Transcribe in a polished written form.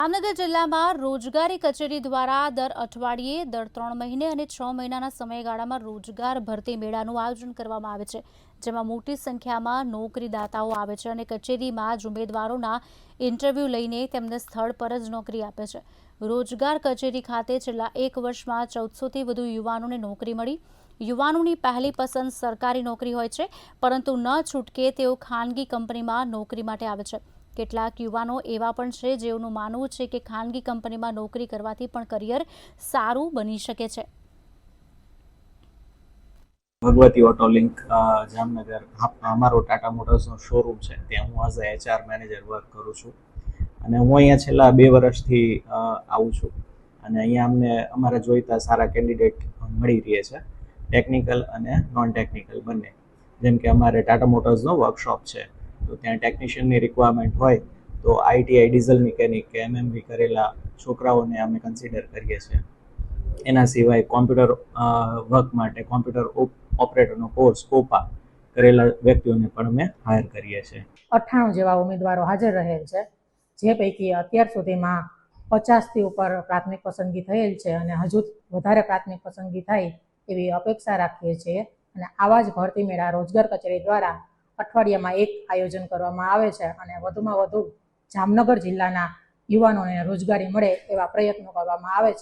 જામનગર જિલ્લામાં રોજગારી કચેરી દ્વારા દર અઠવાડિયે દર 3 મહિને અને 6 મહિનાના સમયગાળામાં રોજગાર ભરતી મેળાનું આયોજન કરવામાં આવે છે, જેમાં મોટી સંખ્યામાં નોકરીદાતાઓ આવે છે અને કચેરીમાં જ ઉમેદવારોના ઇન્ટરવ્યૂ લઈને તેમને સ્થળ પર જ નોકરી આપે છે। રોજગાર કચેરી ખાતે છેલ્લા 1 વર્ષમાં 1400થી વધુ યુવાનોને નોકરી મળી। યુવાનોની પહેલી પસંદ સરકારી નોકરી હોય છે, પરંતુ ન છૂટકે તેઓ ખાનગી કંપનીમાં નોકરી માટે આવે છે। કેટલાક યુવાનો એવા પણ છે જેઓનું માનવું છે કે ખાનગી કંપનીમાં નોકરી કરવાથી પણ કરિયર સારું બની શકે છે। ભગવતી ઓટો લિંક જામનગર અમારો ટાટા મોટર્સનો શોરૂમ છે, ત્યાં હું as a HR manager work કરું છું અને હું અહીંયા છેલ્લા 2 વર્ષથી આવું છું અને અહીંયા અમને અમારા જોઈતા સારા કેન્ડિડેટ મળી રહે છે, ટેકનિકલ અને નોન ટેકનિકલ બંને। જેમ કે અમારે ટાટા મોટર્સનો વર્કશોપ છે, તો ત્યાં ટેકનિશિયનની રિક્વાયરમેન્ટ હોય તો ITI ડીઝલ મિકેનિક કે MMB કરેલા છોકરાઓને અમે કન્સિડર કરીએ છીએ। એના સિવાય કોમ્પ્યુટર વર્ક માટે કોમ્પ્યુટર ઓપરેટરનો કોર્સ કોપા કરેલા વ્યક્તિઓને પણ અમે હાયર કરીએ છીએ। 98 જેવા ઉમેદવારો હાજર રહેલ છે, જે પૈકી અત્યાર સુધીમાં 50થી ઉપર પ્રાથમિક પસંદગી થયેલ છે અને હજુ વધારે પ્રાથમિક પસંદગી થાય એવી અપેક્ષા રાખીએ છીએ અને આવા જ ભરતી મેળા રોજગાર કચેરી દ્વારા અઠવાડિયામાં એક આયોજન કરવામાં આવે છે અને વધુમાં વધુ જામનગર જિલ્લાના યુવાનોને રોજગારી મળે એવા પ્રયત્નો કરવામાં આવે છે।